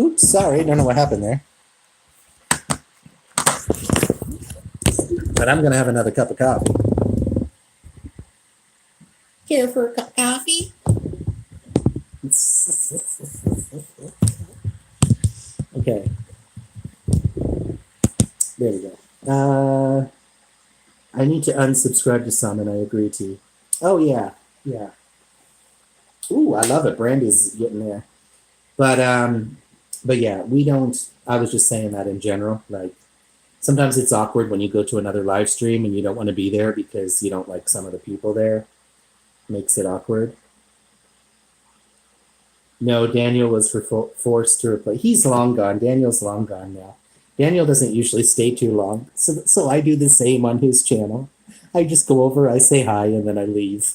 Oops, sorry, don't know what happened there. But I'm gonna have another cup of coffee. Care for a cup of coffee? Okay. There we go. I need to unsubscribe to some, and I agree to. Oh yeah, yeah. Ooh, I love it. Brandy's getting there. But yeah, we don't. I was just saying that in general. Like sometimes it's awkward when you go to another live stream and you don't want to be there because you don't like some of the people there. Makes it awkward. No, Daniel was forced to replace. He's long gone. Daniel's long gone now. Daniel doesn't usually stay too long, so I do the same on his channel. I just go over, I say hi, and then I leave.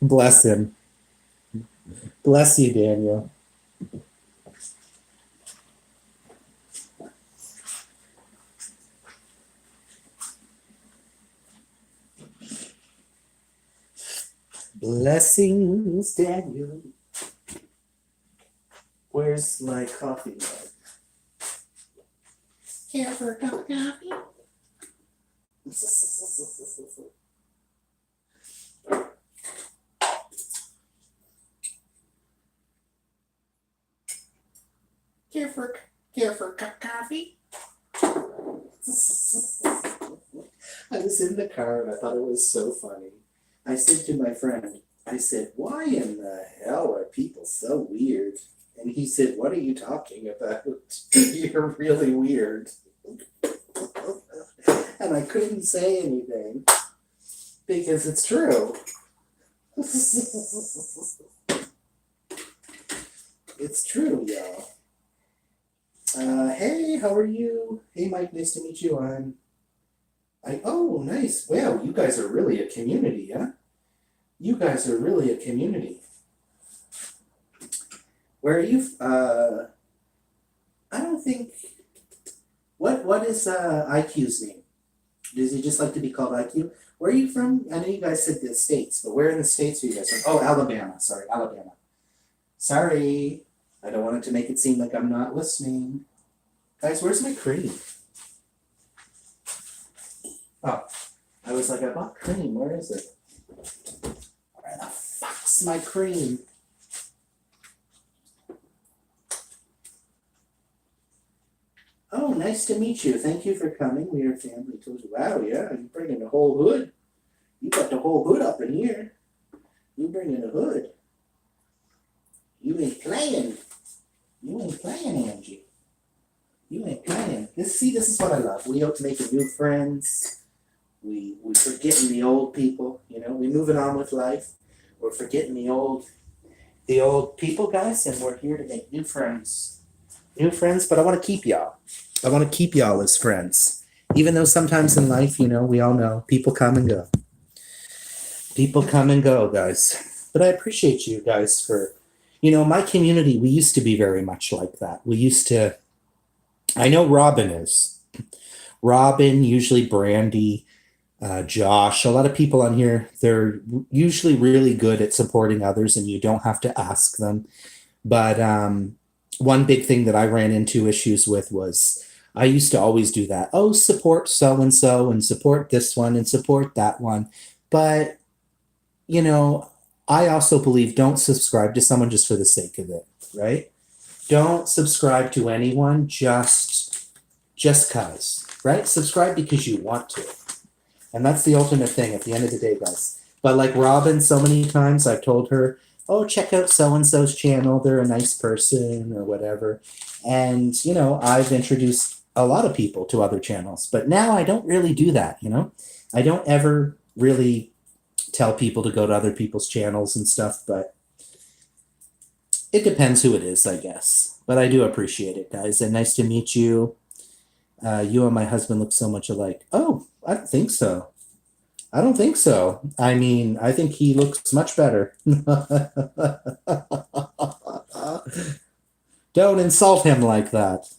Bless him. Bless you, Daniel. Blessings, Daniel. Where's my coffee mug? Care for a cup of coffee? Care for a cup of coffee? I was in the car and I thought it was so funny. I said to my friend, I said, why in the hell are people so weird? And he said, what are you talking about? You're really weird. And I couldn't say anything because it's true. It's true, y'all. Hey, how are you? Hey, Mike, nice to meet you. Oh, nice. Wow, you guys are really a community, huh? You guys are really a community. Where are you? I don't think. What is IQ's name? Does he just like to be called IQ? Where are you from? I know you guys said the States, but where in the States are you guys from? Oh, Alabama. Sorry, Alabama. Sorry. I don't want it to make it seem like I'm not listening. Guys, where's my cream? Oh, I was like, I bought cream. Where is it? Where the fuck's my cream? Oh, nice to meet you. Thank you for coming. We are family. Told you. Wow, yeah, you bringing the whole hood. You got the whole hood up in here. You bringing the hood. You ain't playing. You ain't playing, Angie. You ain't playing. This is what I love. We out making new friends. We forgetting the old people. You know, we moving on with life. We're forgetting the old people, guys, and we're here to make new friends. New friends, but I want to keep y'all. I want to keep y'all as friends. Even though sometimes in life, you know, we all know people come and go. People come and go, guys. But I appreciate you guys for, you know, my community, we used to be very much like that. We used to, I know Robin is. Robin, usually Brandy, Josh, a lot of people on here, they're usually really good at supporting others and you don't have to ask them. But one big thing that I ran into issues with was I used to always do that. Oh, support so and support this one and support that one. But, you know, I also believe don't subscribe to someone just for the sake of it, right? Don't subscribe to anyone just cause, right? Subscribe because you want to. And that's the ultimate thing at the end of the day, guys. But like Robin, so many times I've told her, oh, check out so and so's channel. They're a nice person or whatever. And, you know, I've introduced a lot of people to other channels. But now I don't really do that, you know? I don't ever really tell people to go to other people's channels and stuff, but it depends who it is, I guess. But I do appreciate it, guys. And nice to meet you. You and my husband look so much alike. Oh, I don't think so. I don't think so. I mean, I think he looks much better. Don't insult him like that.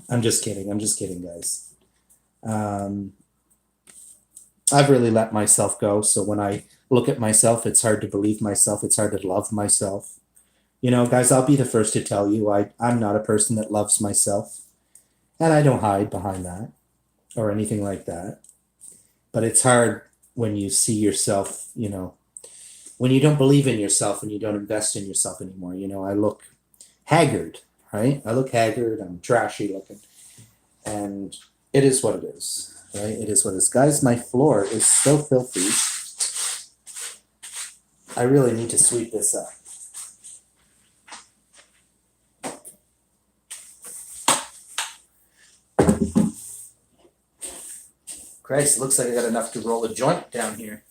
I'm just kidding. I'm just kidding, guys. I've really let myself go. So when I look at myself, it's hard to believe myself. It's hard to love myself. You know, guys, I'll be the first to tell you I'm not a person that loves myself. And I don't hide behind that or anything like that. But it's hard when you see yourself, when you don't believe in yourself and you don't invest in yourself anymore. I look haggard, right? I look haggard, I'm trashy looking. And it is what it is, right? It is what it is. Guys, my floor is so filthy. I really need to sweep this up. Christ, it looks like I got enough to roll a joint down here.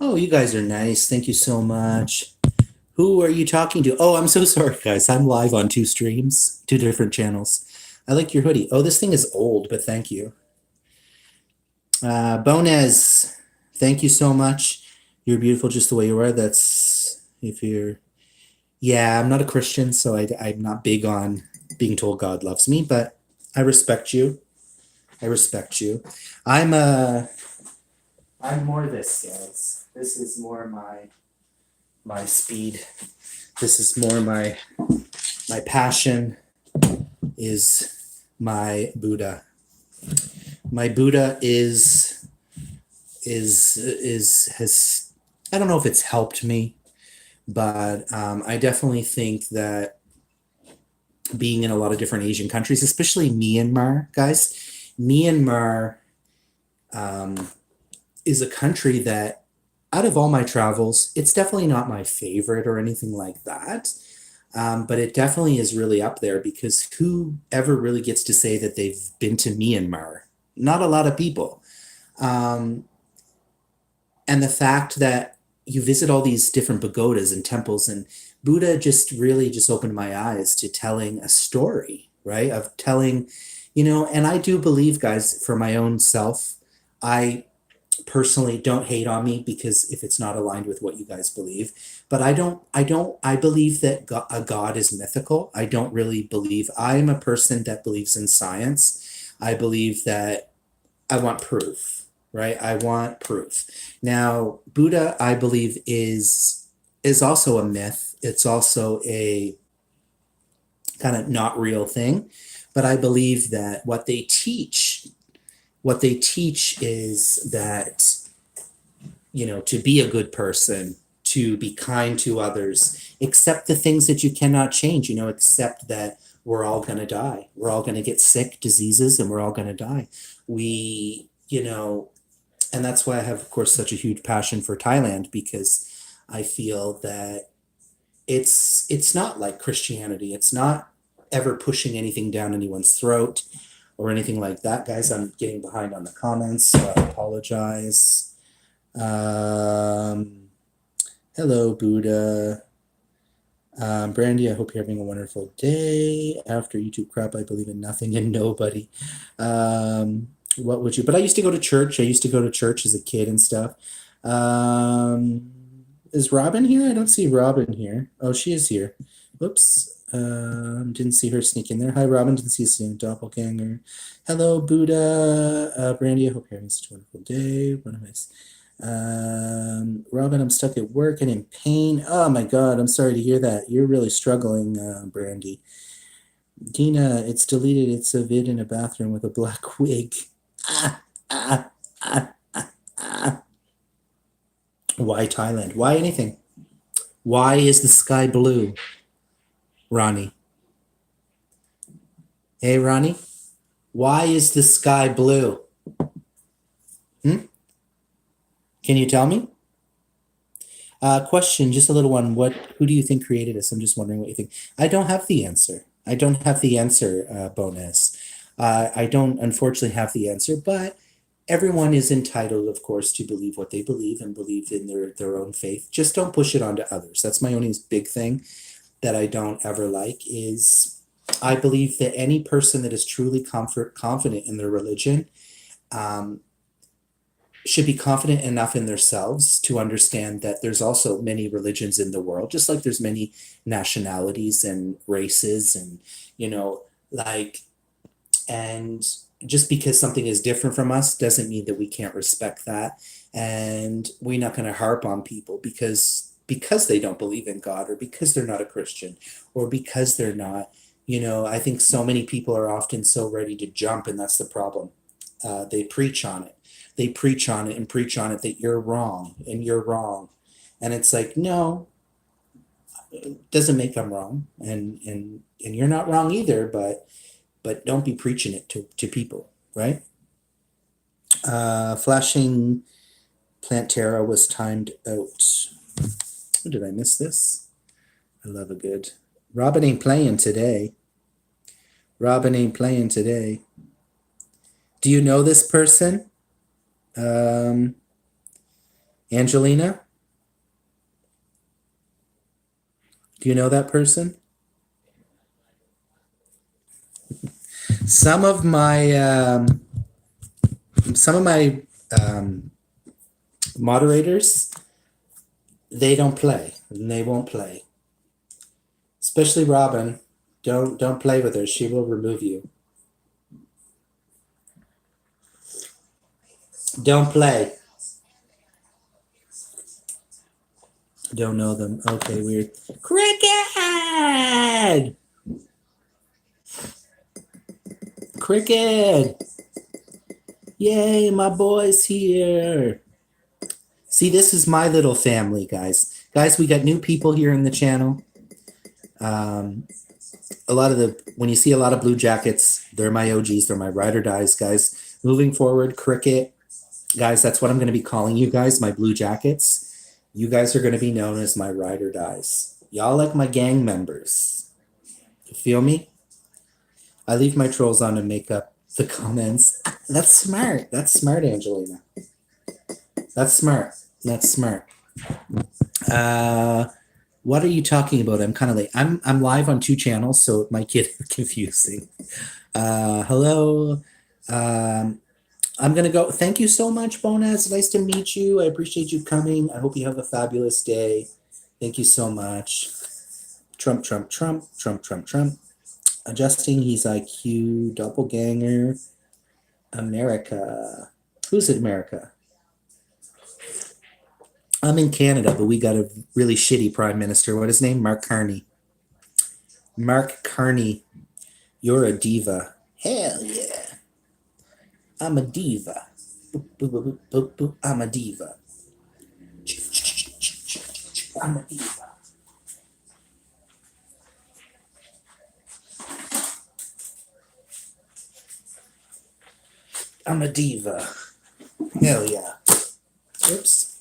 Oh, you guys are nice. Thank you so much. Who are you talking to? Oh, I'm so sorry, guys. I'm live on 2 streams, 2 different channels. I like your hoodie. Oh, this thing is old, but thank you. Bonez, thank you so much. You're beautiful just the way you are. Yeah, I'm not a Christian, so I'm not big on being told God loves me, but I respect you. I respect you. I'm more this, guys. This is more my speed. This is more my passion is my Buddha. My Buddha has I don't know if it's helped me, but I definitely think that being in a lot of different Asian countries, especially Myanmar, guys, Myanmar is a country that out of all my travels, it's definitely not my favorite or anything like that. But it definitely is really up there because who ever really gets to say that they've been to Myanmar? Not a lot of people. Um, and the fact that you visit all these different pagodas and temples, and Buddha just really just opened my eyes to telling a story, right? Of telling, and I do believe, guys, for my own self, I personally don't hate on me because if it's not aligned with what you guys believe, but I believe that a God is mythical. I don't really believe. I'm a person that believes in science. I believe that I want proof, right? I want proof. Now, Buddha, I believe, is also a myth. It's also a kind of not real thing, but I believe that what they teach is that, to be a good person, to be kind to others, accept the things that you cannot change, accept that we're all going to die. We're all going to get sick, diseases, and we're all going to die. And that's why I have, of course, such a huge passion for Thailand, because I feel that it's not like Christianity. It's not ever pushing anything down anyone's throat or anything like that. Guys, I'm getting behind on the comments, so I apologize. Hello, Buddha. Brandy, I hope you're having a wonderful day. After YouTube crap, I believe in nothing and nobody. What would you? But I used to go to church. I used to go to church as a kid and stuff. Is Robin here? I don't see Robin here. Oh, she is here. Whoops. Didn't see her sneak in there. Hi, Robin. Didn't see you sneak doppelganger. Hello, Buddha. Brandy, I hope you're having such a wonderful day. What am I? Robin, I'm stuck at work and in pain. Oh my God, I'm sorry to hear that. You're really struggling, Brandy. Dina, it's deleted. It's a vid in a bathroom with a black wig. Why Thailand? Why anything? Why is the sky blue? Ronnie. Hey, Ronnie. Why is the sky blue? Can you tell me? Question, just a little one. Who do you think created us? I'm just wondering what you think. I don't have the answer. Bonus. I don't unfortunately have the answer, but everyone is entitled, of course, to believe what they believe and believe in their own faith. Just don't push it onto others. That's my only big thing. that I don't ever like is I believe that any person that is truly confident in their religion um, should be confident enough in themselves to understand that there's also many religions in the world, just like there's many nationalities and races and, you know, like, and just because something is different from us doesn't mean that we can't respect that. And we're not going to harp on people because they don't believe in God or because they're not a Christian or because they're not, you know, I think so many people are often so ready to jump, and that's the problem. They preach on it. They preach on it and preach on it that you're wrong and you're wrong. And it's like, no, it doesn't make them wrong. And you're not wrong either, but don't be preaching it to people, right? Flashing Plantera was timed out. Oh, did I miss this? I love a good. Robin ain't playing today. Robin ain't playing today. Do you know this person? Angelina? Do you know that person? Some of my moderators, they don't play and they won't play. Especially Robin. Don't play with her. She will remove you. Don't play. Don't know them. Okay, weird. Cricket! Cricket! Yay, my boy's here. See, this is my little family, guys. Guys, we got new people here in the channel. When you see a lot of blue jackets, they're my OGs. They're my ride or dies, guys. Moving forward, cricket. Guys, that's what I'm going to be calling you guys, my blue jackets. You guys are going to be known as my ride or dies. Y'all like my gang members. You feel me? I leave my trolls on to make up the comments. That's smart. That's smart, Angelina. That's smart. That's smart. What are you talking about? I'm kind of late. I'm live on 2 channels, so it might get confusing. Hello. I'm going to go. Thank you so much, Bonaz. Nice to meet you. I appreciate you coming. I hope you have a fabulous day. Thank you so much. Trump, Trump, Trump, Trump, Trump, Trump. Adjusting his IQ. Doppelganger. America. Who's in America? I'm in Canada, but we got a really shitty prime minister. What is his name? Mark Carney. Mark Carney. You're a diva. Hell yeah. I'm a diva. Boop, boop, boop, boop, boop. I'm a diva. I'm a diva. I'm a diva. Hell yeah. Oops.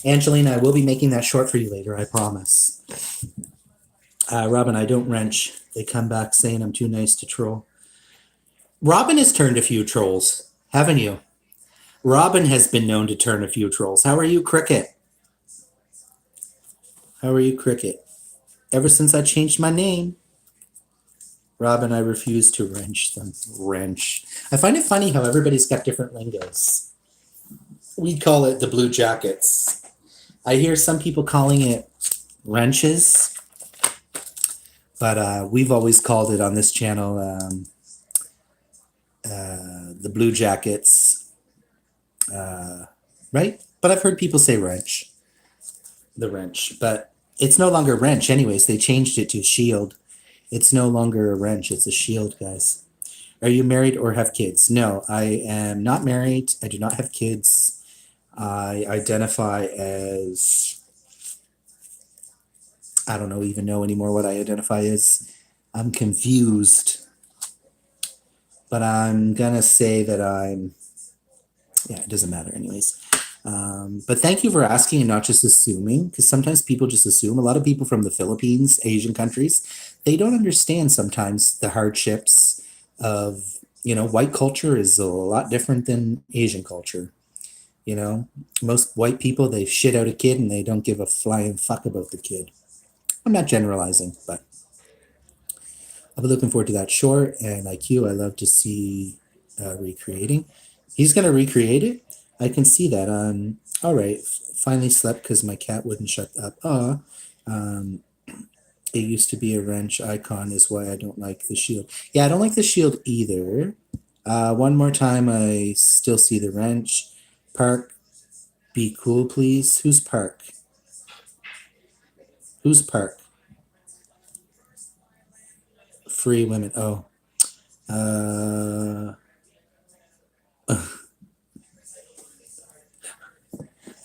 Angelina, I will be making that short for you later, I promise. Robin, I don't wrench. They come back saying I'm too nice to troll. Robin has turned a few trolls, haven't you? Robin has been known to turn a few trolls. How are you, Cricket? How are you, Cricket? Ever since I changed my name, Robin, I refuse to wrench them. Wrench. I find it funny how everybody's got different lingos. We call it the blue jackets. I hear some people calling it wrenches, but we've always called it on this channel the blue jackets, right? But I've heard people say wrench, the wrench, but it's no longer wrench anyways. They changed it to shield. It's no longer a wrench. It's a shield, guys. Are you married or have kids? No, I am not married. I do not have kids. I identify as, I don't even know anymore what I identify as. I'm confused. But I'm going to say that it doesn't matter anyways. But thank you for asking and not just assuming, because sometimes people just assume. A lot of people from the Philippines, Asian countries, they don't understand sometimes the hardships of, white culture is a lot different than Asian culture. You know, most white people, they shit out a kid and they don't give a flying fuck about the kid. I'm not generalizing, but I'll be looking forward to that short. And like you, I love to see recreating. He's gonna recreate it. I can see that. All right. Finally slept because my cat wouldn't shut up. Um, it used to be a wrench icon, is why I don't like the shield. Yeah, I don't like the shield either. One more time, I still see the wrench. Park, be cool, please. Who's Park? Who's Park? Free women. Oh. Uh,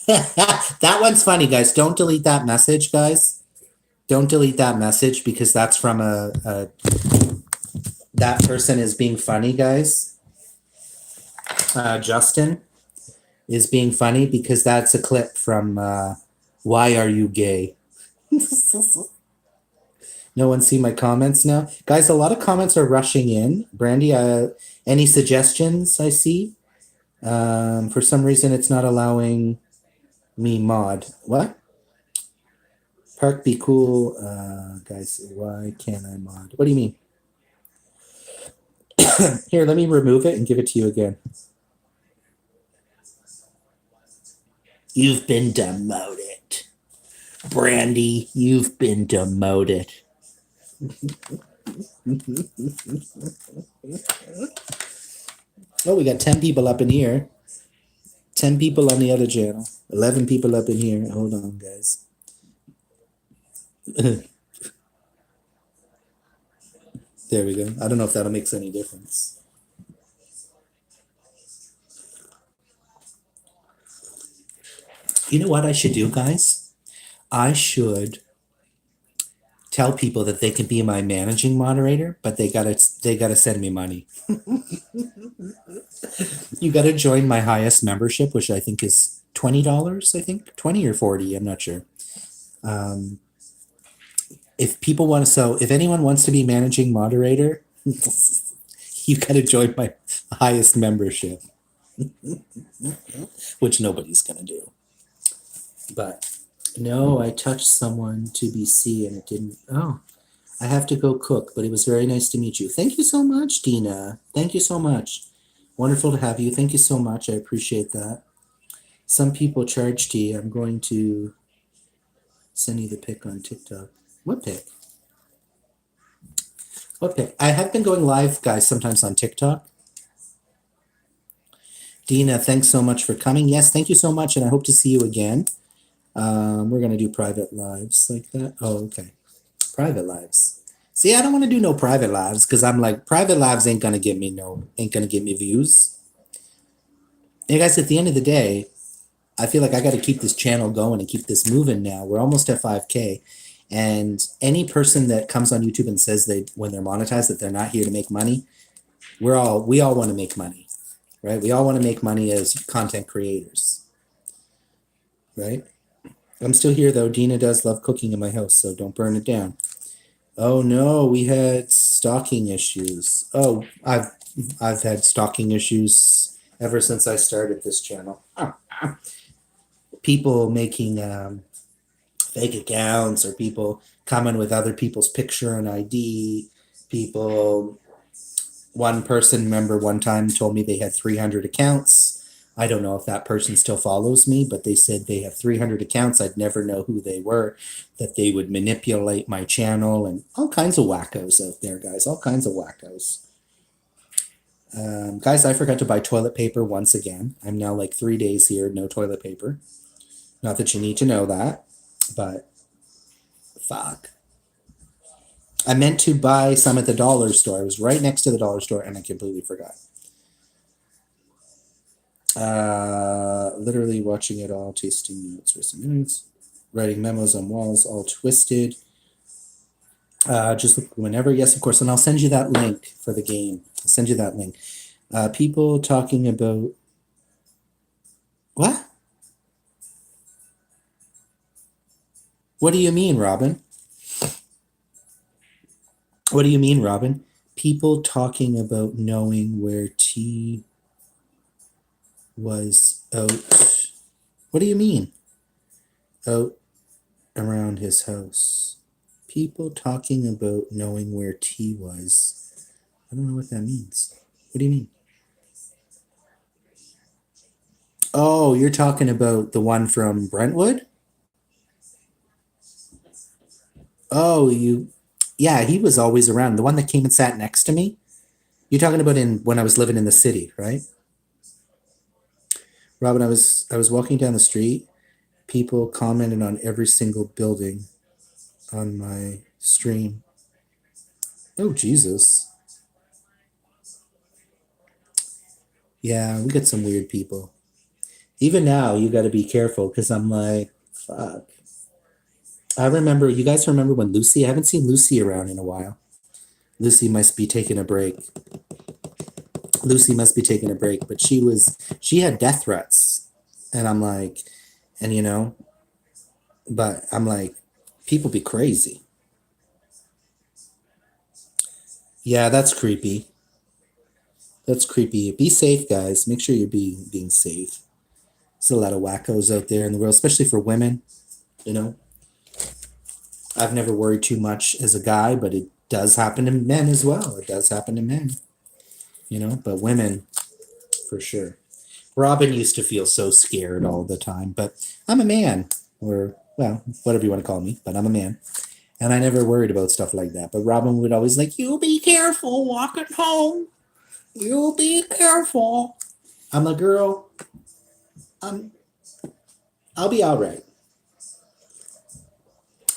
that one's funny, guys. Don't delete that message, guys. Don't delete that message because that's from a that person is being funny, guys. Justin is being funny because that's a clip from Why Are You Gay? No one see my comments now? Guys, a lot of comments are rushing in. Brandy, any suggestions I see? For some reason, it's not allowing me mod. What? Park be cool. Guys, why can't I mod? What do you mean? Here, let me remove it and give it to you again. You've been demoted. Brandy, you've been demoted. Oh, we got 10 people up in here. 10 people on the other channel. 11 people up in here. Hold on, guys. There we go. I don't know if that'll make any difference. You know what I should do, guys? I should tell people that they can be my managing moderator, but they gotta send me money. You gotta join my highest membership, which I think is $20. I think 20 or 40. I'm not sure. If people want to, so if anyone wants to be managing moderator, you gotta join my highest membership, which nobody's gonna do. But no, I touched someone to BC and it didn't. Oh, I have to go cook, but it was very nice to meet you. Thank you so much, Dina. Thank you so much. Wonderful to have you. Thank you so much. I appreciate that. Some people charge tea. I'm going to send you the pic on TikTok. What pic? What pic? I have been going live, guys, sometimes on TikTok. Dina, thanks so much for coming. Yes, thank you so much, and I hope to see you again. We're gonna do private lives like that. Oh, okay. Private lives. See, I don't want to do no private lives because I'm like, private lives ain't gonna get me views. And guys, at the end of the day, I feel like I got to keep this channel going and keep this moving now. We're almost at 5K. And any person that comes on YouTube and says when they're monetized that they're not here to make money, we all want to make money, right? We all want to make money as content creators, right? I'm still here though. Dina does love cooking in my house, so don't burn it down. Oh no, we had stalking issues. Oh, I've had stalking issues ever since I started this channel. People making fake accounts or people coming with other people's picture and ID. One person, remember one time told me they had 300 accounts. I don't know if that person still follows me, but they said they have 300 accounts. I'd never know who they were, that they would manipulate my channel and all kinds of wackos out there, guys, all kinds of wackos. Guys, I forgot to buy toilet paper once again. I'm now like 3 days here, no toilet paper. Not that you need to know that, but fuck. I meant to buy some at the dollar store. I was right next to the dollar store and I completely forgot. Literally watching it all, tasting notes, writing memos on walls, all twisted. Just look whenever, yes, of course, and I'll send you that link for the game. I'll send you that link. People talking about what? What do you mean, Robin? What do you mean, Robin? People talking about knowing where tea. was out. What do you mean? Out around his house. People talking about knowing where T was. I don't know what that means. What do you mean? Oh, you're talking about the one from Brentwood? Oh, yeah, he was always around. The one that came and sat next to me. You're talking about in when I was living in the city, right? Robin, I was walking down the street. People commented on every single building on my stream. Oh, Jesus. Yeah, we got some weird people. Even now, you got to be careful because I'm like, fuck. I remember, you guys remember when Lucy, I haven't seen Lucy around in a while. Lucy must be taking a break. Lucy must be taking a break, but she had death threats. And I'm like, and but I'm like, people be crazy. Yeah, that's creepy. That's creepy. Be safe, guys. Make sure you're being safe. There's a lot of wackos out there in the world, especially for women. You know, I've never worried too much as a guy, but it does happen to men as well. It does happen to men. But women, for sure. Robin used to feel so scared all the time, but I'm a man, or well, whatever you want to call me, but I'm a man. And I never worried about stuff like that. But Robin would always like, you be careful walking home. You be careful. I'm a girl. I'll be all right.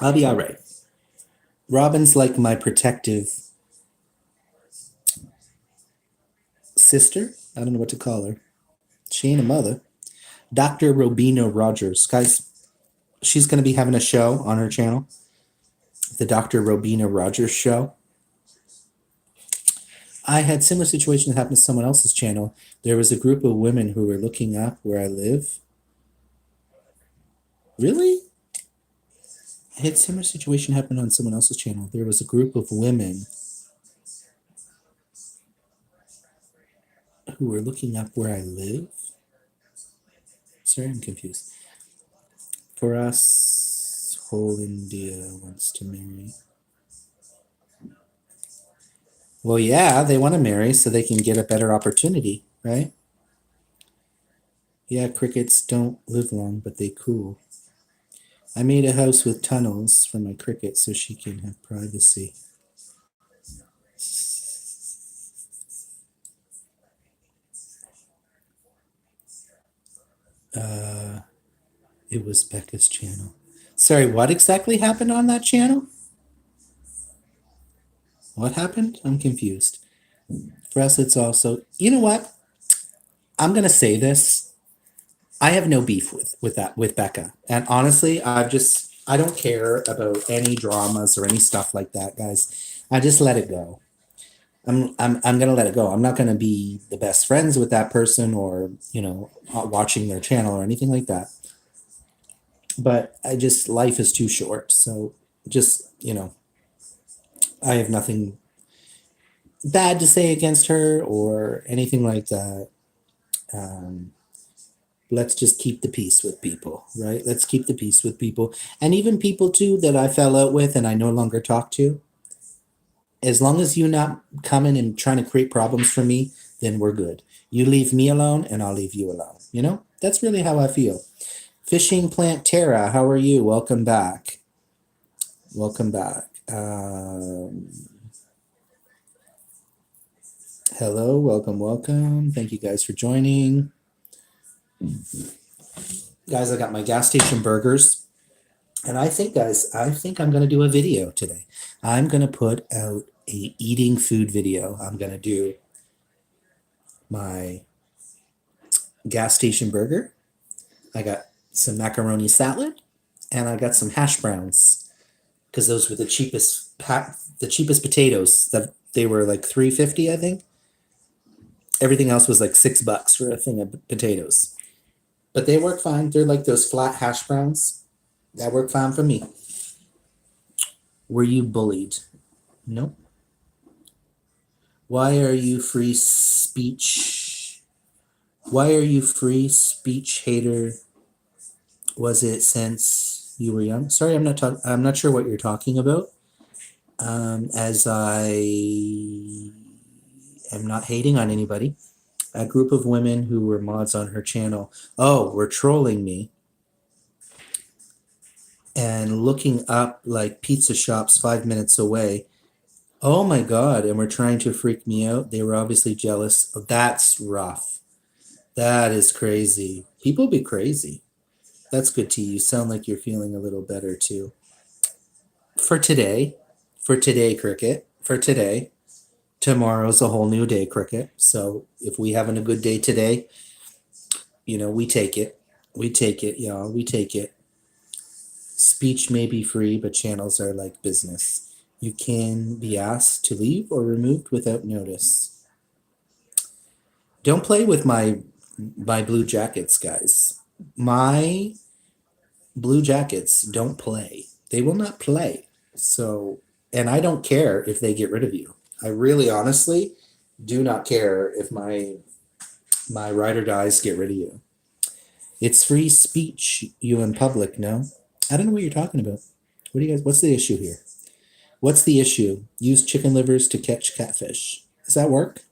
I'll be all right. Robin's like my protective sister. I don't know what to call her. She ain't a mother. Dr. Robina Rogers. Guys, she's going to be having a show on her channel. The Dr. Robina Rogers show. I had similar situation that happened to someone else's channel. There was a group of women who were looking up where I live. Really? I had similar situation happen on someone else's channel. There was a group of women who were looking up where I live. Sorry, I'm confused. For us, whole India wants to marry. Well, yeah, they want to marry so they can get a better opportunity, right? Yeah, crickets don't live long, but they cool. I made a house with tunnels for my cricket so she can have privacy. It was Becca's channel. Sorry, what exactly happened on that channel? What happened? I'm confused. For us, it's also, you know what? I'm gonna say this. I have no beef with Becca, and honestly, I don't care about any dramas or any stuff like that, guys. I just let it go. I'm gonna let it go. I'm not gonna be the best friends with that person or watching their channel or anything like that. But life is too short, so just I have nothing bad to say against her or anything like that. Let's just keep the peace with people, right? Let's keep the peace with people. And even people too that I fell out with and I no longer talk to. As long as you're not coming and trying to create problems for me, then we're good. You leave me alone and I'll leave you alone. That's really how I feel. Fishing Plant Terra, how are you? Welcome back. Welcome back. Hello, welcome. Thank you guys for joining. Guys, I got my gas station burgers. And I think I'm going to do a video today. I'm going to put out a eating food video. I'm going to do my gas station burger. I got some macaroni salad and I got some hash browns because those were the cheapest potatoes. That they were like $3.50, I think. Everything else was like $6 for a thing of potatoes. But they work fine. They're like those flat hash browns. That worked fine for me. Were you bullied? Nope. Why are you free speech Why are you free speech hater? Was it since you were young? Sorry, I'm not sure what you're talking about. As I am not hating on anybody. A group of women who were mods on her channel, were trolling me and looking up like pizza shops 5 minutes away. Oh my God. And were trying to freak me out. They were obviously jealous. Oh, that's rough. That is crazy. People be crazy. That's good to you. You sound like you're feeling a little better too. For today, Cricket, for today, tomorrow's a whole new day, Cricket. So if we having a good day today, we take it. We take it, y'all. We take it. Speech may be free, but channels are like business. You can be asked to leave or removed without notice. Don't play with my blue jackets, guys. My blue jackets don't play. They will not play. So, and I don't care if they get rid of you. I really honestly do not care if my ride or dies get rid of you. It's free speech, you in public, no? I don't know what you're talking about. What's the issue here? What's the issue? Use chicken livers to catch catfish. Does that work?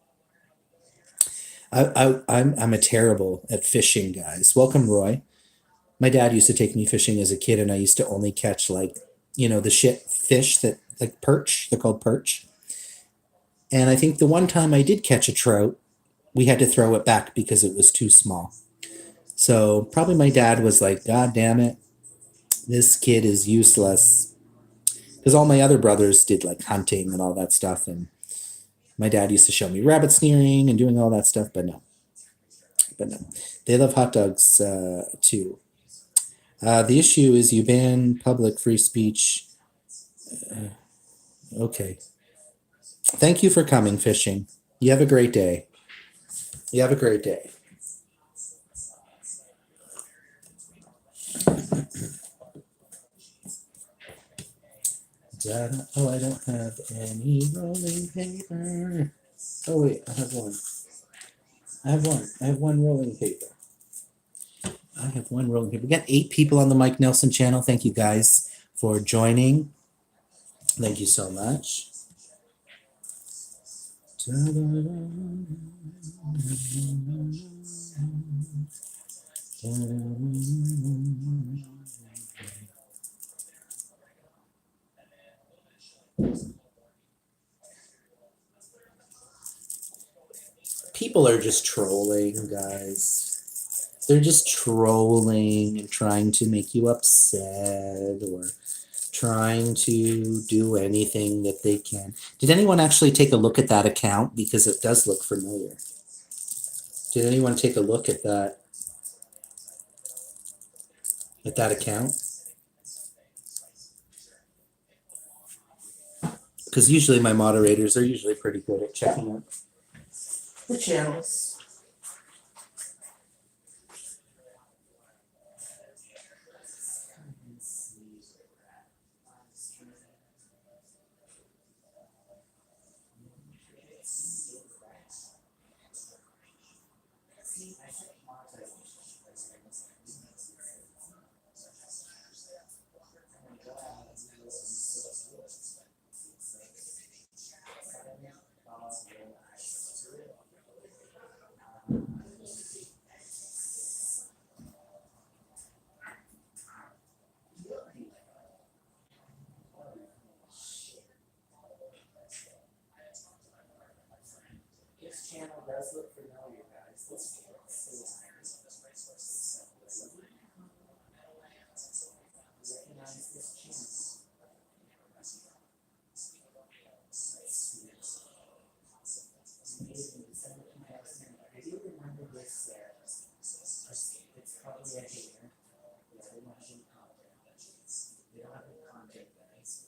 I'm a terrible at fishing, guys. Welcome, Roy. My dad used to take me fishing as a kid, and I used to only catch the shit fish that like perch. They're called perch. And I think the one time I did catch a trout, we had to throw it back because it was too small. So probably my dad was like, God damn it, this kid is useless. Because all my other brothers did like hunting and all that stuff. And my dad used to show me rabbit snaring and doing all that stuff, but no. They love hot dogs too. The issue is you ban public free speech. Okay. Thank you for coming fishing. You have a great day. You have a great day. Oh, I don't have any rolling paper. Oh, wait, I have one. I have one rolling paper. We got 8 people on the Mike Nelson channel. Thank you guys for joining. Thank you so much. People are just trolling, guys. They're just trolling and trying to make you upset or trying to do anything that they can. Did anyone actually take a look at that account? Because it does look familiar. Did anyone take a look at that account? Because usually my moderators are usually pretty good at checking out the channels. This channel does look familiar, guys. Let's recognize this channel. Amazing, December 2000. I do remember this. It's probably a hater. Yeah, they don't have any content. They don't have any content, guys.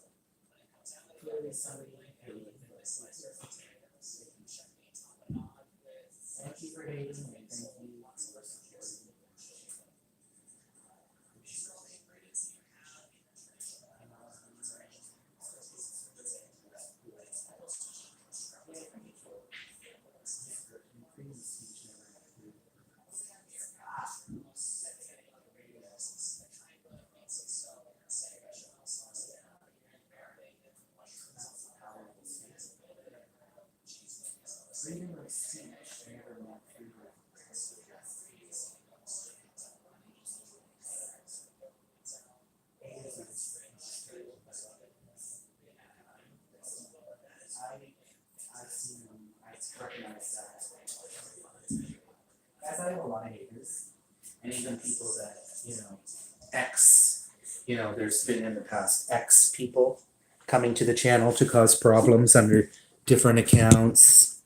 Clearly, somebody hated this. Thank you for hating and thank you for supporting. and even people that, there's been in the past X people coming to the channel to cause problems under different accounts.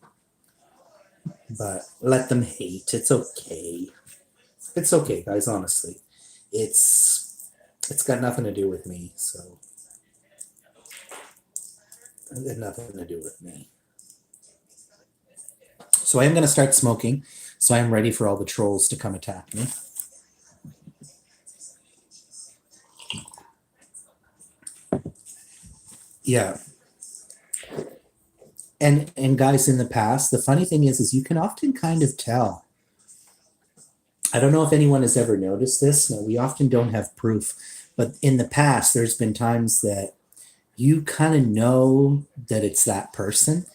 But let them hate. It's okay. It's okay, guys, honestly. It's got nothing to do with me, so it had nothing to do with me. So I am going to start smoking, so I am ready for all the trolls to come attack me. Yeah. And guys, in the past, the funny thing is you can often kind of tell. I don't know if anyone has ever noticed this. No, we often don't have proof, but in the past, there's been times that you kind of know that it's that person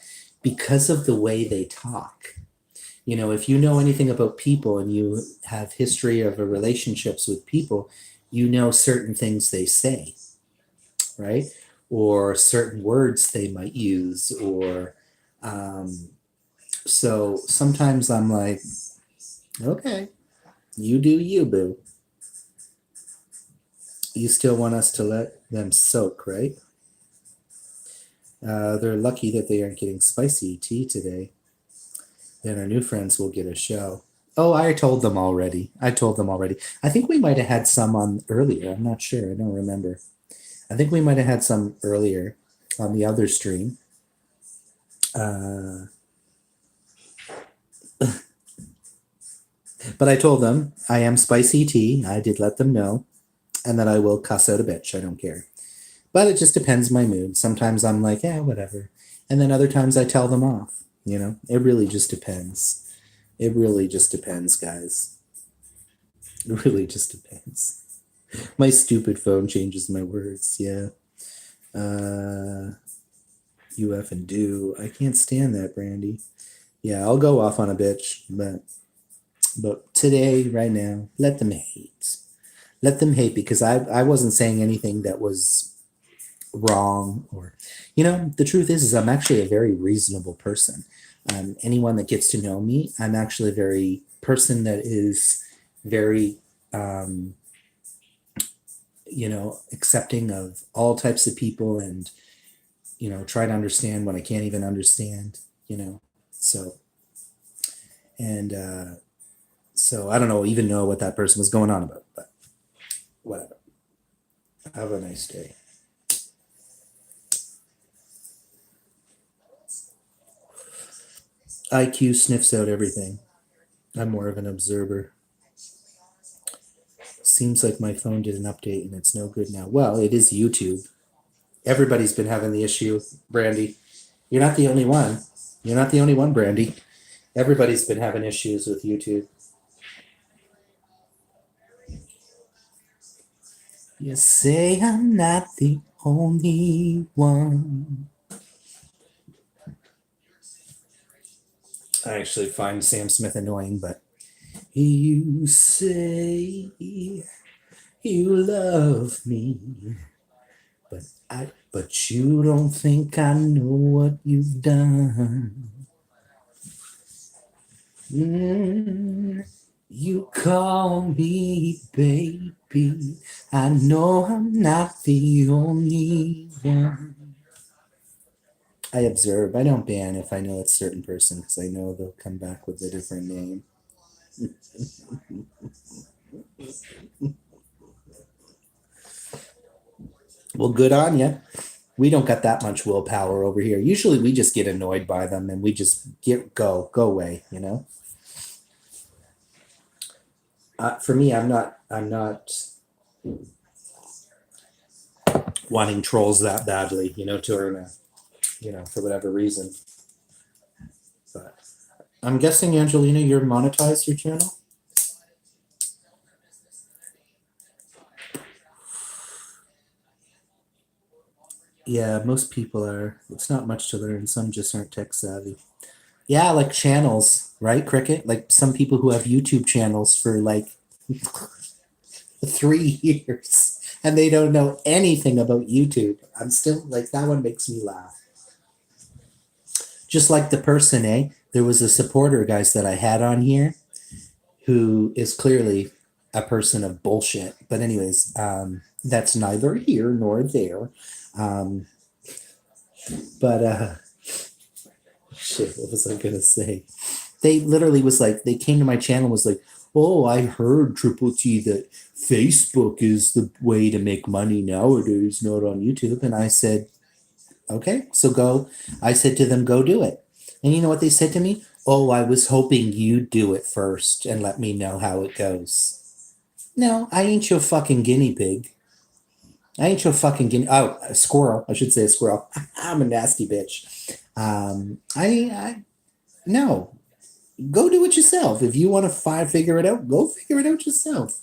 because of the way they talk. If you know anything about people and you have history of relationships with people, you know certain things they say, right? Or certain words they might use, or so sometimes I'm like, okay, you do you, boo. You still want us to let them soak, right? They're lucky that they aren't getting spicy tea today. Then our new friends will get a show. Oh, I told them already. I think we might have had some on earlier. I'm not sure. I don't remember. I think we might have had some earlier on the other stream. But I told them I am spicy tea. I did let them know. And that I will cuss out a bitch. I don't care. But it just depends my mood. Sometimes I'm like, yeah, whatever. And then other times I tell them off. It really just depends. It really just depends, guys. It really just depends. My stupid phone changes my words. Yeah. You effing do. I can't stand that, Brandy. Yeah, I'll go off on a bitch, but today, right now, let them hate. Let them hate, because I wasn't saying anything that was wrong, or the truth is I'm actually a very reasonable person. Anyone that gets to know me, I'm actually a very person that is very accepting of all types of people, and try to understand what I can't even understand, so I don't even know what that person was going on about, but whatever. Have a nice day. IQ sniffs out everything. I'm more of an observer. Seems like my phone did an update and it's no good now. Well, it is YouTube. Everybody's been having the issue, Brandy. You're not the only one. You're not the only one, Brandy. Everybody's been having issues with YouTube. You say I'm not the only one. I actually find Sam Smith annoying, but you say you love me, but you don't think I know what you've done. You call me baby. I know I'm not the only one. I observe. I don't ban if I know it's a certain person, because I know they'll come back with a different name. Well, good on you. We don't got that much willpower over here. Usually we just get annoyed by them and we just go away, For me, I'm not wanting trolls that badly, to earn a, for whatever reason. But I'm guessing, Angelina, you're monetized your channel? Yeah, most people are. It's not much to learn. Some just aren't tech savvy. Yeah, like channels, right, Cricket? Like some people who have YouTube channels for like 3 years and they don't know anything about YouTube. I'm still like, that one makes me laugh. Just like the person, there was a supporter, guys, that I had on here who is clearly a person of bullshit. But anyways, that's neither here nor there. Um, but shit, what was I gonna say? They literally was like, they came to my channel and was like, oh, I heard Triple T that Facebook is the way to make money nowadays, not on YouTube. And I said, okay, so go. I said to them, go do it. And you know what they said to me? Oh, I was hoping you'd do it first and let me know how it goes. No, I ain't your fucking guinea pig. I ain't your fucking guinea. Oh, a squirrel. I should say a squirrel. I'm a nasty bitch. No. Go do it yourself. If you want to figure it out, go figure it out yourself.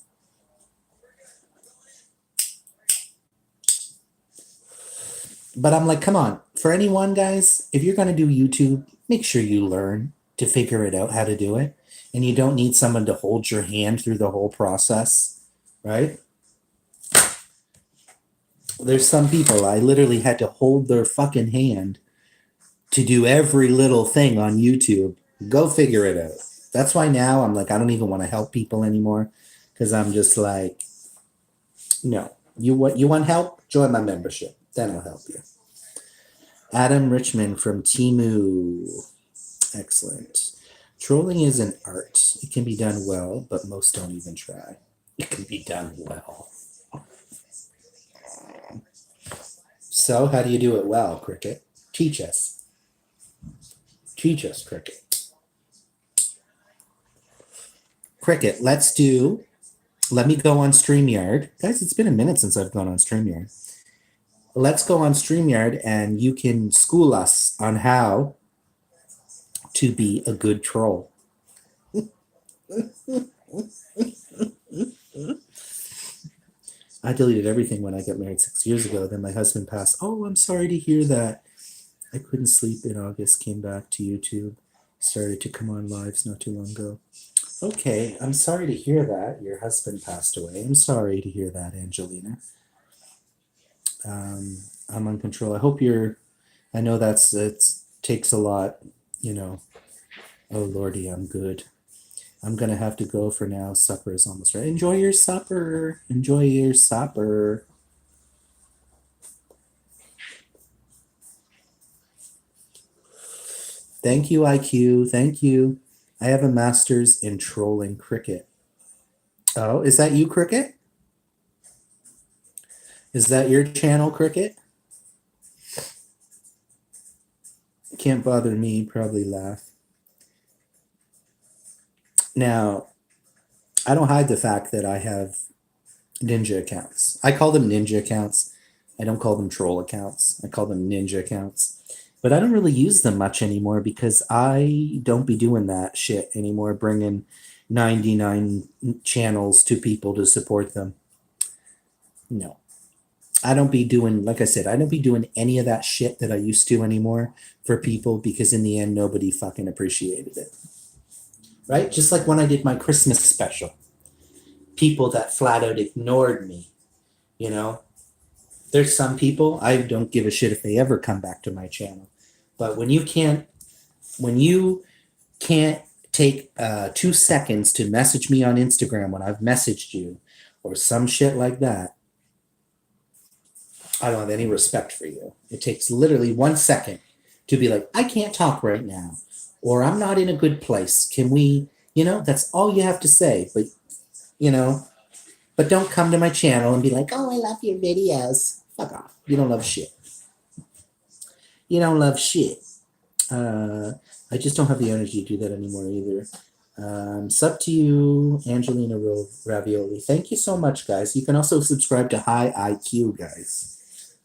But I'm like, come on. For anyone, guys, if you're going to do YouTube, make sure you learn to figure it out how to do it. And you don't need someone to hold your hand through the whole process, right? There's some people I literally had to hold their fucking hand to do every little thing on YouTube. Go figure it out. That's why now I'm like, I don't even want to help people anymore because I'm just like, no. You want help? Join my membership. Then I'll help you. Adam Richmond from Timu. Excellent. Trolling is an art. It can be done well, but most don't even try. It can be done well. So, how do you do it well, Cricket? Teach us. Teach us, Cricket. Cricket, let me go on StreamYard. Guys, it's been a minute since I've gone on StreamYard. Let's go on StreamYard and you can school us on how to be a good troll. I deleted everything when I got married 6 years ago. Then my husband passed. Oh, I'm sorry to hear that. I couldn't sleep in August, came back to YouTube, started to come on lives not too long ago. Okay, I'm sorry to hear that. Your husband passed away. I'm sorry to hear that, Angelina. I'm on control. I hope I know it takes a lot, Oh, Lordy, I'm good. I'm going to have to go for now. Supper is almost ready. Enjoy your supper. Enjoy your supper. Thank you, IQ. Thank you. I have a master's in trolling Cricket. Oh, is that you, Cricket? Is that your channel, Cricket? Can't bother me, probably laugh. Now, I don't hide the fact that I have ninja accounts. I call them ninja accounts. I don't call them troll accounts. I call them ninja accounts. But I don't really use them much anymore because I don't be doing that shit anymore, bringing 99 channels to people to support them. No. I don't be doing, like I said, I don't be doing any of that shit that I used to anymore for people because in the end, nobody fucking appreciated it. Right? Just like when I did my Christmas special. People that flat out ignored me, There's some people, I don't give a shit if they ever come back to my channel. But when you can't take 2 seconds to message me on Instagram when I've messaged you or some shit like that, I don't have any respect for you. It takes literally 1 second to be like, I can't talk right now, or I'm not in a good place. Can we, that's all you have to say. But, but don't come to my channel and be like, oh, I love your videos. Fuck off. You don't love shit. You don't love shit. I just don't have the energy to do that anymore either. Sub to you, Angelina Ravioli. Thank you so much, guys. You can also subscribe to High IQ, guys.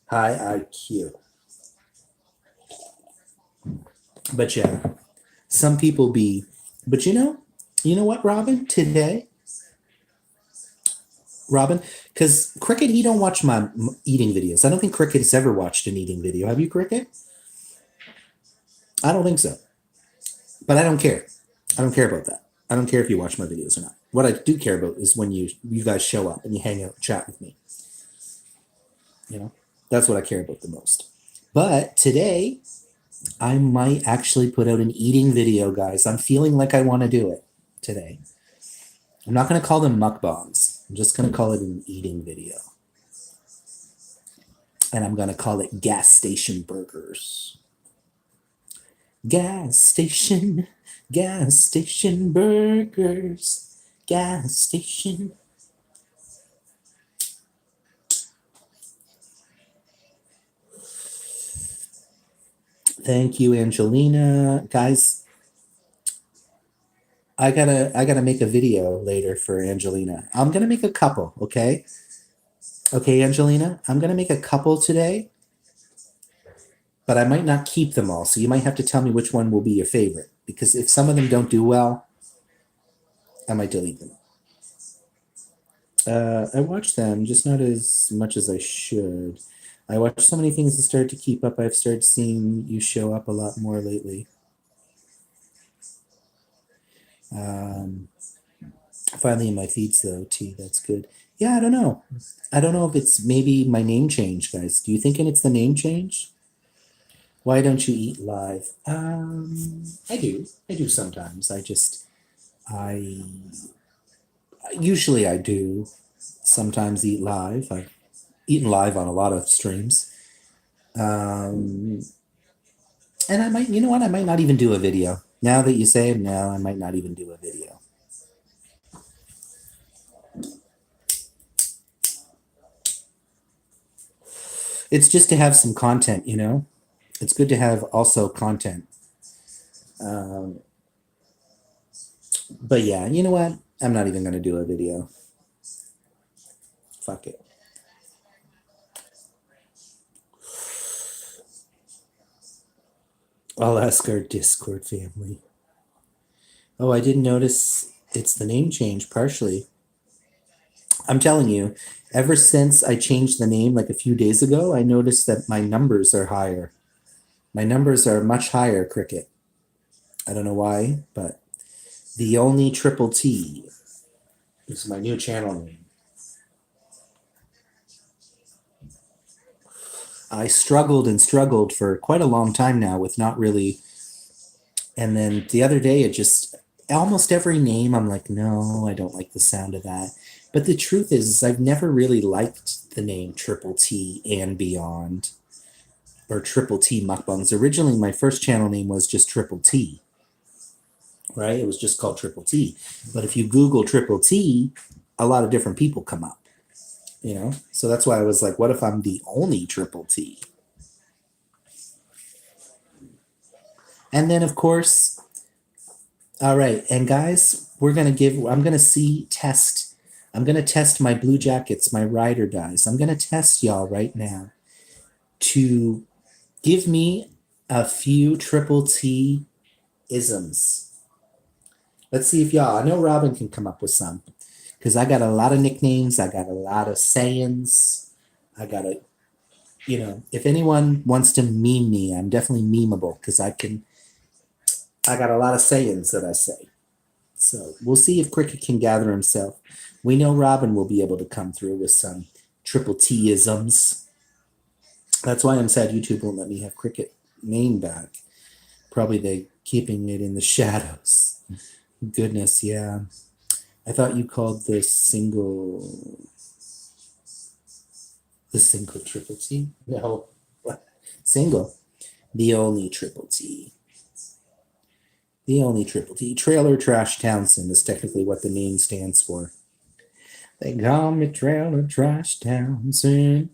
High IQ. But yeah, some people be. But you know what, Robin? Today, Robin, because Cricket, he don't watch my eating videos. I don't think Cricket has ever watched an eating video. Have you, Cricket? I don't think so. But I don't care. I don't care about that. I don't care if you watch my videos or not. What I do care about is when you guys show up and you hang out and chat with me. That's what I care about the most. But today, I might actually put out an eating video, guys. I'm feeling like I want to do it today. I'm not going to call them mukbangs. I'm just going to call it an eating video. And I'm going to call it gas station burgers. Gas station burgers, gas station. Thank you, Angelina. Guys, I gotta make a video later for Angelina. I'm gonna make a couple, okay? Okay, Angelina, I'm gonna make a couple today, but I might not keep them all. So you might have to tell me which one will be your favorite. Because if some of them don't do well, I might delete them. I watch them, just not as much as I should. I watch so many things and started to keep up. I've started seeing you show up a lot more lately. Finally in my feeds though, T, that's good. Yeah, I don't know. I don't know if it's maybe my name change, guys. Do you think it's the name change? Why don't you eat live? I do. I do sometimes. I usually I do sometimes eat live. I've eaten live on a lot of streams. And I might, you know what? I might not even do a video. Now that you say it, no, I might not even do a video. It's just to have some content, you know? It's good to have also content. But yeah, you know what? I'm not even going to do a video. Fuck it. I'll ask our Discord family. Oh, I didn't notice it's the name change partially. I'm telling you, ever since I changed the name like a few days ago, I noticed that my numbers are higher. My numbers are much higher, Cricket. I don't know why, but the only Triple T is my new channel name. I struggled and struggled for quite a long time now with not really. And then the other day, it just almost every name, I'm like, no, I don't like the sound of that. But the truth is I've never really liked the name Triple T and Beyond or Triple T Mukbangs. Originally, my first channel name was just Triple T, right? It was just called Triple T. But if you Google Triple T, a lot of different people come up, you know? So that's why I was like, what if I'm the only Triple T? And then, of course, all right. And guys, I'm going to test my Blue Jackets, my Rider guys. I'm going to test y'all right now to give me a few Triple T isms. Let's see if y'all, I know Robin can come up with some because I got a lot of nicknames. I got a lot of sayings. I got a, you know, if anyone wants to meme me, I'm definitely memeable because I got a lot of sayings that I say. So we'll see if Cricket can gather himself. We know Robin will be able to come through with some Triple T-isms. That's why I'm sad YouTube won't let me have Cricket name back. Probably they keeping it in the shadows. Goodness, yeah. I thought you called the single Triple T? No. What? Single. The only Triple T. The only Triple T. Trailer Trash Townsend is technically what the name stands for. They call me Trailer Trash Townsend.